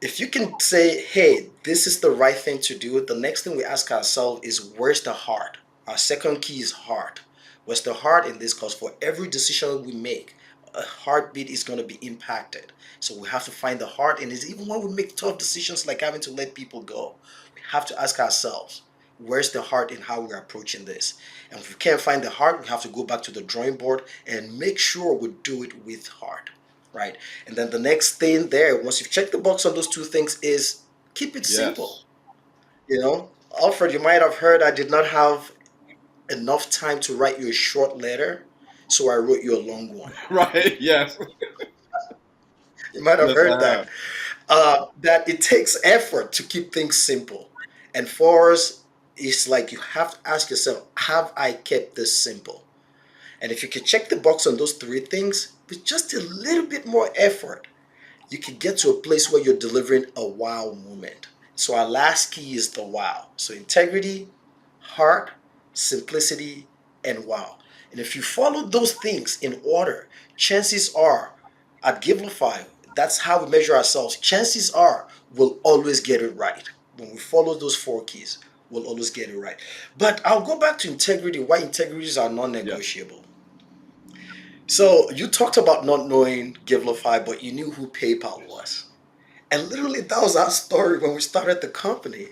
[SPEAKER 5] if you can say, hey, this is the right thing to do, the next thing we ask ourselves is, where's the heart? Our second key is heart. Where's the heart in this? Because for every decision we make, a heartbeat is going to be impacted. So we have to find the heart in it. Even when we make tough decisions like having to let people go, we have to ask ourselves, where's the heart in how we're approaching this? And if we can't find the heart, we have to go back to the drawing board and make sure we do it with heart, right? And then the next thing there, once you've checked the box on those two things, is keep it simple.
[SPEAKER 4] Yes.
[SPEAKER 5] You know, Alfred, you might have heard I did not have enough time to write you a short letter, so I wrote you a long one.
[SPEAKER 4] Right. Yes.
[SPEAKER 5] You might have
[SPEAKER 4] Yes,
[SPEAKER 5] heard
[SPEAKER 4] I
[SPEAKER 5] that.
[SPEAKER 4] have.
[SPEAKER 5] That it takes effort to keep things simple. And for us, it's like you have to ask yourself, have I kept this simple? And if you can check the box on those three things with just a little bit more effort, you can get to a place where you're delivering a wow moment. So our last key is the wow. So integrity, heart, simplicity, and wow. And if you follow those things in order, chances are at Givelify, that's how we measure ourselves. Chances are we'll always get it right. When we follow those four keys, we'll always get it right. But I'll go back to integrity, why integrities are
[SPEAKER 4] Yes.
[SPEAKER 5] non-negotiable. So you talked about not knowing Givelify, but you knew who PayPal was. And literally that was our story when we started the company.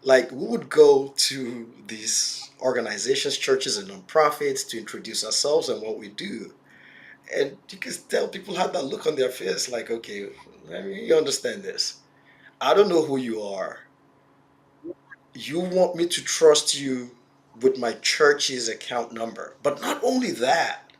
[SPEAKER 5] Like we would go to these organizations, churches, and nonprofits to introduce ourselves and what we do. And you can tell people had that look on their face, like, okay, I mean, you understand this. I don't know who you are. You want me to trust you with my church's account number. But not only that,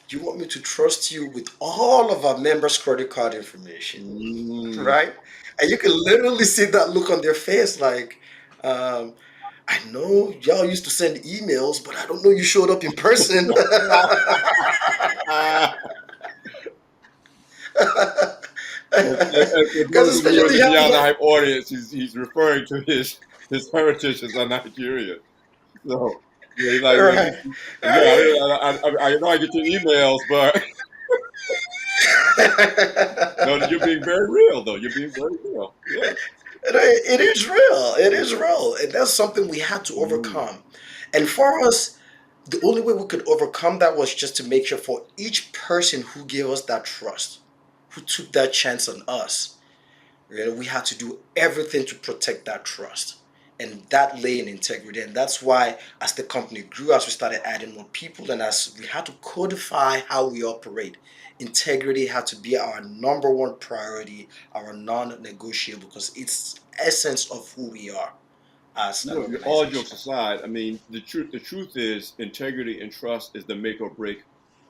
[SPEAKER 5] you want me to trust you with all of our members' credit card information,
[SPEAKER 4] Mm.
[SPEAKER 5] right? And you can literally see that look on their face, like, um, I know y'all used to send emails, but I don't know you showed up in person.
[SPEAKER 4] And for
[SPEAKER 5] Because
[SPEAKER 4] those of you in
[SPEAKER 5] especially
[SPEAKER 4] the
[SPEAKER 5] you have
[SPEAKER 4] Beyond the
[SPEAKER 5] like,
[SPEAKER 4] Hype audience, he's referring to his heritage as a Nigerian. So yeah, he's like,
[SPEAKER 5] right.
[SPEAKER 4] yeah, I know I get your emails, but no, you're being very real, though. You're being very real. Yeah.
[SPEAKER 5] It is real. It is real. And that's something we had to
[SPEAKER 4] Mm.
[SPEAKER 5] overcome. And for us, the only way we could overcome that was just to make sure for each person who gave us that trust, who took that chance on us, we had to do everything to protect that trust. And that lay in integrity. And that's why, as the company grew, as we started adding more people, and as we had to codify how we operate, integrity had to be our number one priority, our non negotiable, because it's essence of who we are as
[SPEAKER 4] You
[SPEAKER 5] an
[SPEAKER 4] know, all jokes
[SPEAKER 5] organization.
[SPEAKER 4] aside, I mean, the truth is integrity and trust is the make or break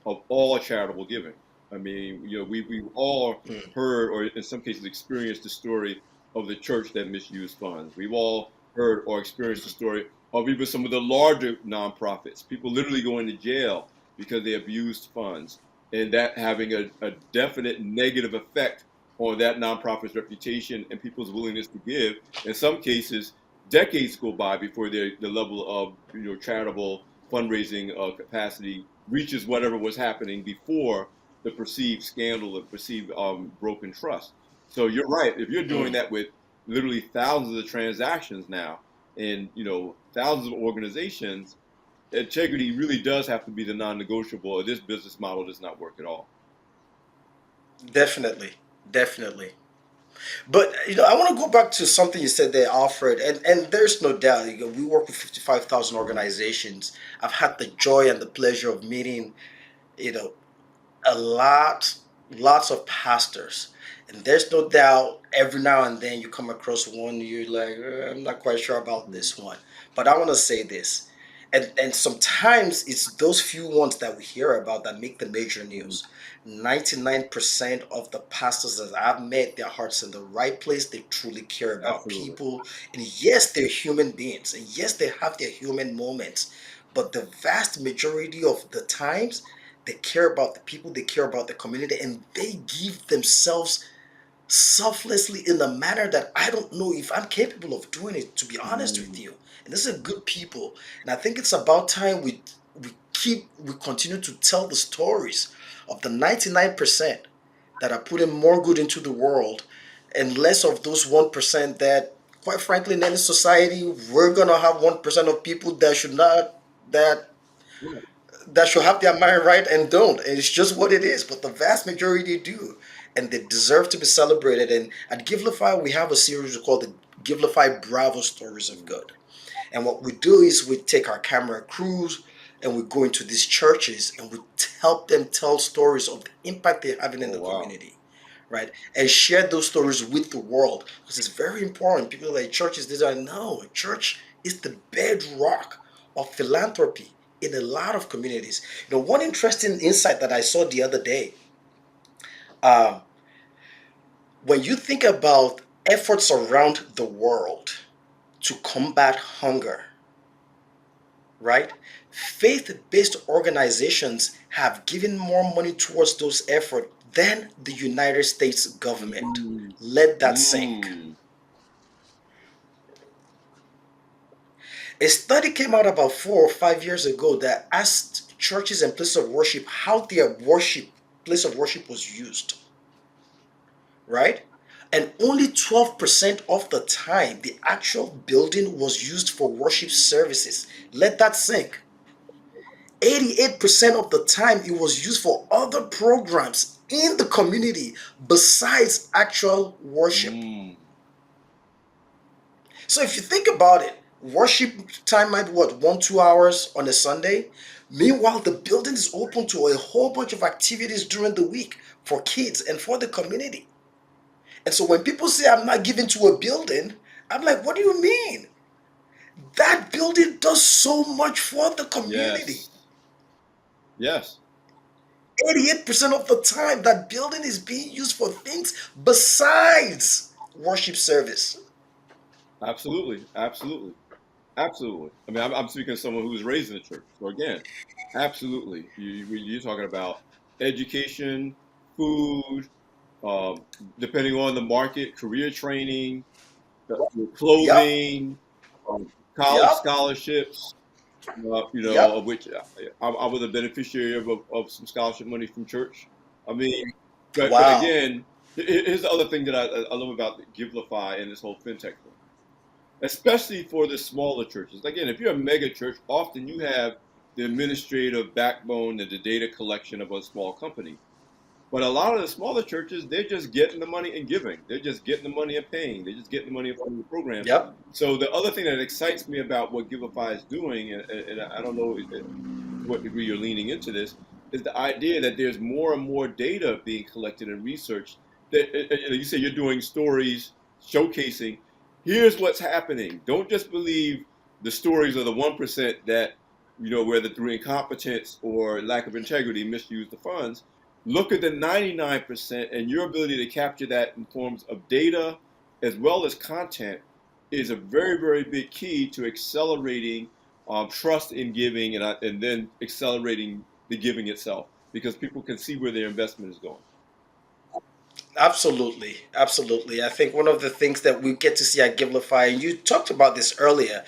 [SPEAKER 4] of all charitable giving. I mean, we've all
[SPEAKER 5] Mm,
[SPEAKER 4] heard or in some cases experienced the story of the church that misused funds. We've all heard or experienced the
[SPEAKER 5] mhm,
[SPEAKER 4] story of even some of the larger nonprofits, people literally going to jail because they abused funds and that having a definite negative effect on that nonprofit's reputation and people's willingness to give. In some cases, decades go by before the level of charitable fundraising capacity reaches whatever was happening before the perceived scandal or perceived broken trust. So you're right. If you're doing
[SPEAKER 5] mm.
[SPEAKER 4] that with literally thousands of transactions now and thousands of organizations, integrity really does have to be the non-negotiable, or this business model does not work at all.
[SPEAKER 5] Definitely. Definitely. But I want to go back to something you said there, Alfred, and there's no doubt. We work with 55,000
[SPEAKER 4] Mhm.
[SPEAKER 5] organizations. I've had the joy and the pleasure of meeting, you know, a lots of pastors, and there's no doubt. Every now and then you come across one, you're like, I'm not quite sure about this one. But I want to say this, and sometimes it's those few ones that we hear about that make the major
[SPEAKER 4] Mhm.
[SPEAKER 5] news. 99% of the pastors that I've met, their hearts in the right place. They truly care about
[SPEAKER 4] Absolutely.
[SPEAKER 5] people. And yes, they're human beings. And yes, they have their human moments. But the vast majority of the times, they care about the people, they care about the community, and they give themselves selflessly in a manner that I don't know if I'm capable of doing it, to be honest with
[SPEAKER 4] Mhm.
[SPEAKER 5] you. And this is good people. And I think it's about time we continue to tell the stories of the 99% that are putting more good into the world and less of those 1% that, quite frankly, in any society, we're gonna have 1% of people that should not that
[SPEAKER 4] Yeah.
[SPEAKER 5] that should have their mind right and don't. And it's just what it is. But the vast majority do. And they deserve to be celebrated. And at Givelify, we have a series called the Givelify Bravo Stories of Good. And what we do is we take our camera crews and we go into these churches and we help them tell stories of the impact they're having in
[SPEAKER 4] Oh,
[SPEAKER 5] the
[SPEAKER 4] wow.
[SPEAKER 5] community, right? And share those stories with the world because it's very important. People are like churches, they don't know. Church is the bedrock of philanthropy in a lot of communities. One interesting insight that I saw the other day, um, when you think about efforts around the world to combat hunger, right? Faith-based organizations have given more money towards those efforts than the United States government.
[SPEAKER 4] Mm,
[SPEAKER 5] Let that sink.
[SPEAKER 4] mm.
[SPEAKER 5] A study came out about 4 or 5 years ago that asked churches and places of worship how their place of worship was used, right? And only 12% of the time the actual building was used for worship services. Let that sink. 88% of the time it was used for other programs in the community besides actual worship.
[SPEAKER 4] Mm.
[SPEAKER 5] So if you think about it, worship time might be what, 1-2 hours on a Sunday. Meanwhile, the building is open to a whole bunch of activities during the week for kids and for the community. And so when people say I'm not giving to a building, I'm like, what do you mean? That building does so much for the community.
[SPEAKER 4] Yes. Yes.
[SPEAKER 5] 88% of the time, that building is being used for things besides worship service.
[SPEAKER 4] Absolutely. Absolutely. Absolutely. I mean, I'm speaking as someone who was raised in the church. So again, absolutely. You're talking about education, food, um, depending on the market, career training,
[SPEAKER 5] Yep,
[SPEAKER 4] clothing, college
[SPEAKER 5] yep,
[SPEAKER 4] scholarships, of
[SPEAKER 5] yep.
[SPEAKER 4] which I was a beneficiary of some scholarship money from church. I mean, but
[SPEAKER 5] Wow.
[SPEAKER 4] again, here's the other thing that I love about Givelify and this whole fintech thing, especially for the smaller churches. Again, if you're a mega church, often you have the administrative backbone and the data collection of a small company. But a lot of the smaller churches, they're just getting the money and giving. They're just getting the money and paying. They're just getting the money and funding the programs.
[SPEAKER 5] Yep.
[SPEAKER 4] So the other thing that excites me about what Givelify is doing, and I don't know what degree you're leaning into this, is the idea that there's more and more data being collected and researched. That you say you're doing stories showcasing. Here's what's happening. Don't just believe the stories of the 1% that whether through incompetence or lack of integrity misuse the funds. Look at the 99%, and your ability to capture that in forms of data as well as content is a very, very big key to accelerating trust in giving and then accelerating the giving itself because people can see where their investment is going.
[SPEAKER 5] Absolutely. Absolutely. I think one of the things that we get to see at Givelify, and you talked about this earlier,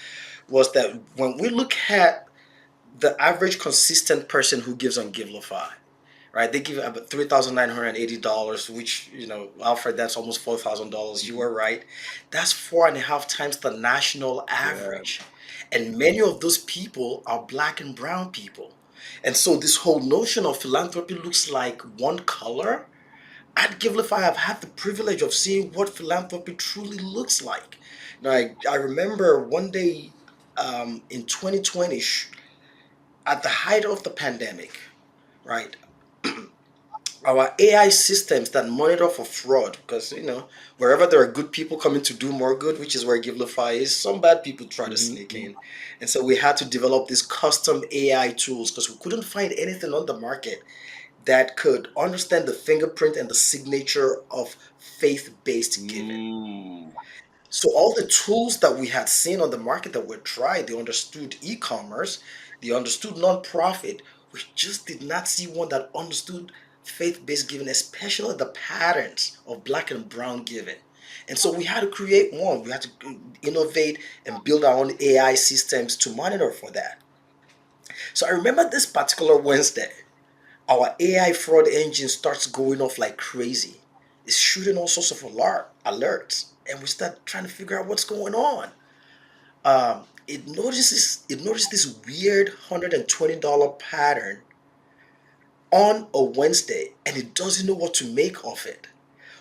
[SPEAKER 5] was that when we look at the average consistent person who gives on Givelify, right? They give about $3,980, which, Alfred, that's almost $4,000. You were right. That's 4.5 times the national
[SPEAKER 4] Yeah.
[SPEAKER 5] average. And many of those people are black and brown people. And so this whole notion of philanthropy looks like one color. At Givelify, I've had the privilege of seeing what philanthropy truly looks like. Now, I remember one day in 2020, at the height of the pandemic, right? Our AI systems that monitor for fraud, because wherever there are good people coming to do more good, which is where Givelify is, some bad people try to sneak
[SPEAKER 4] Mm-hmm.
[SPEAKER 5] in, and so we had to develop these custom AI tools because we couldn't find anything on the market that could understand the fingerprint and the signature of faith-based giving.
[SPEAKER 4] Mm.
[SPEAKER 5] So all the tools that we had seen on the market that were tried, they understood e-commerce, they understood nonprofit. We just did not see one that understood faith-based giving, especially the patterns of black and brown giving. And so we had to create one. We had to innovate and build our own AI systems to monitor for that. So I remember this particular Wednesday, our AI fraud engine starts going off like crazy. It's shooting all sorts of alerts, and we start trying to figure out what's going on. It noticed this weird $120 pattern on a Wednesday, and it doesn't know what to make of it.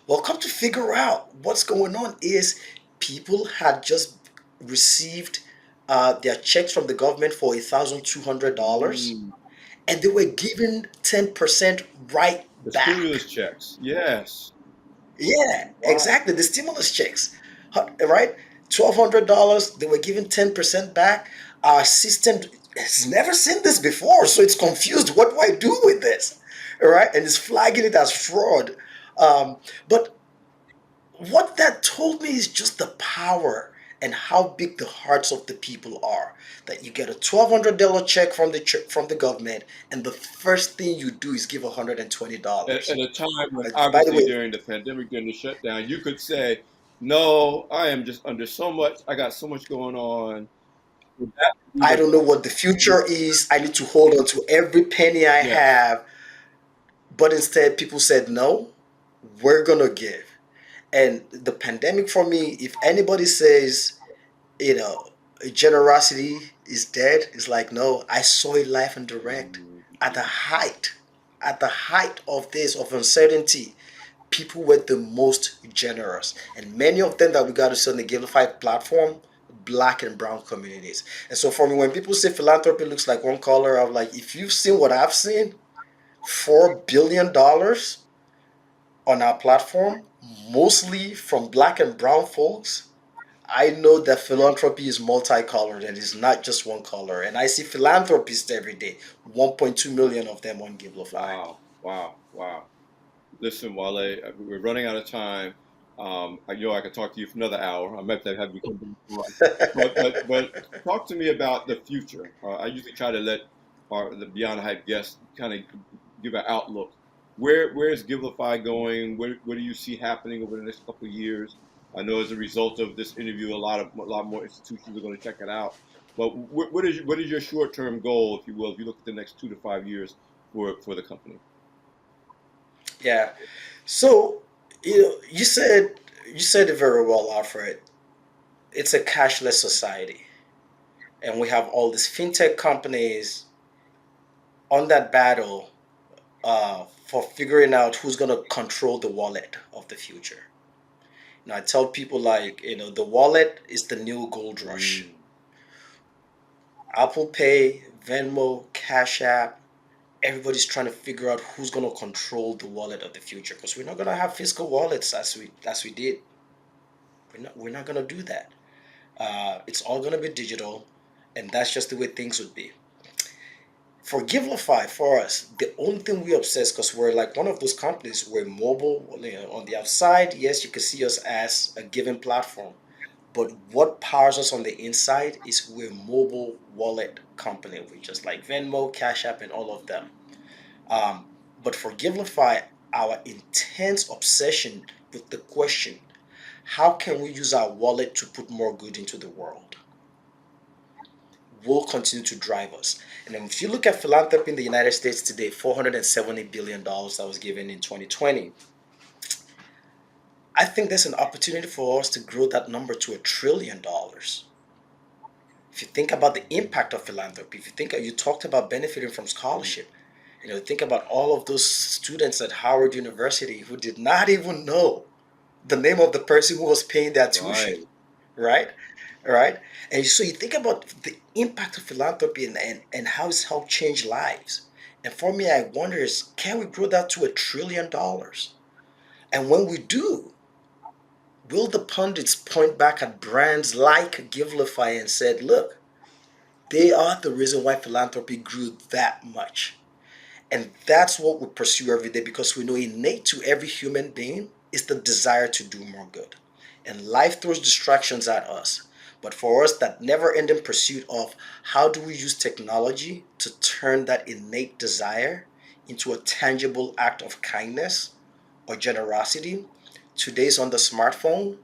[SPEAKER 5] Well, come to figure out what's going on is people had just received their checks from the government for $1,200,
[SPEAKER 4] Mm,
[SPEAKER 5] and they were given 10% right
[SPEAKER 4] the
[SPEAKER 5] back.
[SPEAKER 4] stimulus checks. Yes.
[SPEAKER 5] Yeah,
[SPEAKER 4] Wow.
[SPEAKER 5] exactly. The stimulus checks, right? $1,200. They were given 10% back. Our system has never seen this before, so it's confused. What do I do with this? All right, and it's flagging it as fraud. But what that told me is just the power and how big the hearts of the people are. That you get a $1,200 check from the government, and the first thing you do is give
[SPEAKER 4] At
[SPEAKER 5] $120.
[SPEAKER 4] a time when
[SPEAKER 5] By the
[SPEAKER 4] obviously
[SPEAKER 5] way,
[SPEAKER 4] during the pandemic, during the shutdown, you could say, no, I am just under so much, I got so much going on. Would that be
[SPEAKER 5] I
[SPEAKER 4] the,
[SPEAKER 5] don't know what the future is. I need to hold on to every penny I
[SPEAKER 4] yes.
[SPEAKER 5] have. But instead, people said, no, we're going to give. And the pandemic for me, if anybody says, you know, generosity is dead, it's like, no, I saw it live and direct
[SPEAKER 4] Mm,
[SPEAKER 5] at the height of this, of uncertainty. People were the most generous. And many of them that we got to see on the Givelify platform, black and brown communities. And so for me, when people say philanthropy looks like one color, I'm like, if you've seen what I've seen, $4 billion on our platform, mostly from black and brown folks, I know that philanthropy is multicolored and it's not just one color. And I see philanthropists every day, 1.2 million of them on Givelify.
[SPEAKER 4] wow, wow, wow. Listen, Wale, we're running out of time. I know I could talk to you for another hour. I might have you come back on. But talk to me about the future. I usually try to let the Beyond the Hype guests kind of give an outlook. Where is Givelify going? What do you see happening over the next couple of years? I know as a result of this interview, a lot more institutions are going to check it out. But what is your short term goal, if you will, if you look at the next 2 to 5 years for the company?
[SPEAKER 5] Yeah. So, you said it very well, Alfred. It's a cashless society, and we have all these fintech companies on that battle for figuring out who's gonna control the wallet of the future. Now, I tell people like, the wallet is the new gold rush.
[SPEAKER 4] Mm.
[SPEAKER 5] Apple Pay, Venmo, Cash App, everybody's trying to figure out who's gonna control the wallet of the future because we're not gonna have physical wallets as we did. We're not gonna do that. It's all gonna be digital, and that's just the way things would be. For Givelify, for us, the only thing we obsess because we're like one of those companies. We're mobile. On the outside, yes, you can see us as a given platform, but what powers us on the inside is we're a mobile wallet company. We just like Venmo, Cash App, and all of them. Um, but for Givelify, our intense obsession with the question, how can we use our wallet to put more good into the world, will continue to drive us. And then if you look at philanthropy in the United States today, $470 billion that was given in 2020, I think there's an opportunity for us to grow that number to $1 trillion. If you think about the impact of philanthropy, if you think you talked about benefiting from scholarship, think about all of those students at Howard University who did not even know the name of the person who was paying their tuition,
[SPEAKER 4] Right.
[SPEAKER 5] right? Right? And so you think about the impact of philanthropy and how it's helped change lives. And for me, I wonder is can we grow that to $1 trillion? And when we do, will the pundits point back at brands like Givelify and said, look, they are the reason why philanthropy grew that much. And that's what we pursue every day because we know innate to every human being is the desire to do more good. And life throws distractions at us. But for us, that never ending pursuit of how do we use technology to turn that innate desire into a tangible act of kindness or generosity. Today's on the smartphone.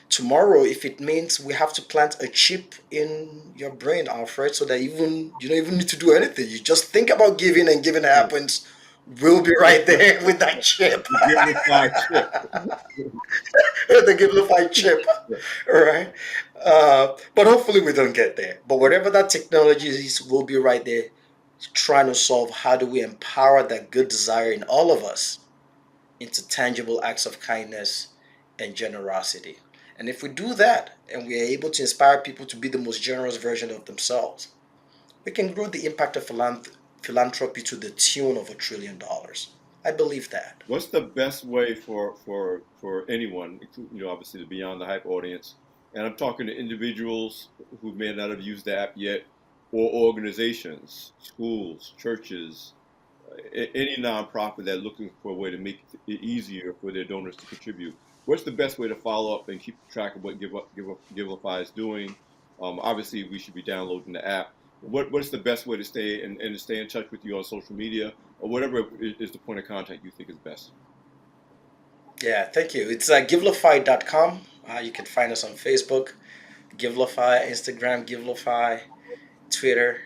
[SPEAKER 5] Tomorrow, if it means we have to plant a chip in your brain, Alfred, so that even you don't even need to do anything. You just think about giving and giving happens. We'll be right there with that chip,
[SPEAKER 4] The Givelify chip.
[SPEAKER 5] the Givelify chip, all right? But hopefully we don't get there. But whatever that technology is, we'll be right there trying to solve how do we empower that good desire in all of us into tangible acts of kindness and generosity. And if we do that and we are able to inspire people to be the most generous version of themselves, we can grow the impact of philanthropy to the tune of $1 trillion. I believe that.
[SPEAKER 4] What's the best way for anyone, obviously the Beyond the Hype audience, and I'm talking to individuals who may not have used the app yet, or organizations, schools, churches, any nonprofit that's looking for a way to make it easier for their donors to contribute. What's the best way to follow up and keep track of what Givelify is doing? Obviously, we should be downloading the app. What's the best way to stay and to stay in touch with you on social media or whatever is the point of contact you think is best?
[SPEAKER 5] Yeah, thank you. It's givelify.com. You can find us on Facebook, Givelify, Instagram, Givelify, Twitter,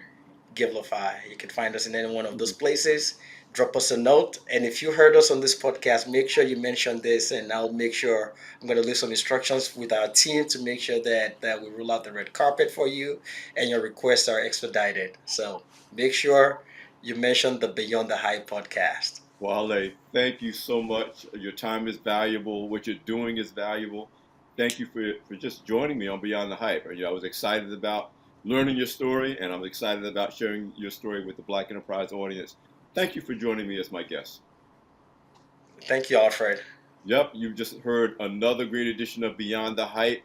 [SPEAKER 5] Givelify. You can find us in any one of those places. Drop us a note. And if you heard us on this podcast, make sure you mention this, and I'll make sure I'm going to leave some instructions with our team to make sure that we roll out the red carpet for you and your requests are expedited. So make sure you mention the Beyond the Hype podcast.
[SPEAKER 4] Wale, thank you so much. Your time is valuable. What you're doing is valuable. Thank you for just joining me on Beyond the Hype. I was excited about learning your story, and I'm excited about sharing your story with the Black Enterprise audience. Thank you for joining me as my guest.
[SPEAKER 5] Thank you, Alfred.
[SPEAKER 4] Yep, you've just heard another great edition of Beyond the Hype.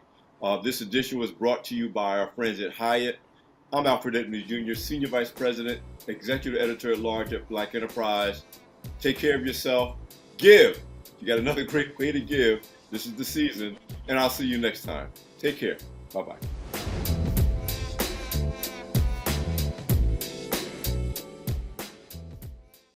[SPEAKER 4] This edition was brought to you by our friends at Hyatt. I'm Alfred Edmonds Jr., Senior Vice President, Executive Editor at Large at Black Enterprise. Take care of yourself. Give. You got another great way to give. This is the season, and I'll see you next time. Take care. Bye-bye.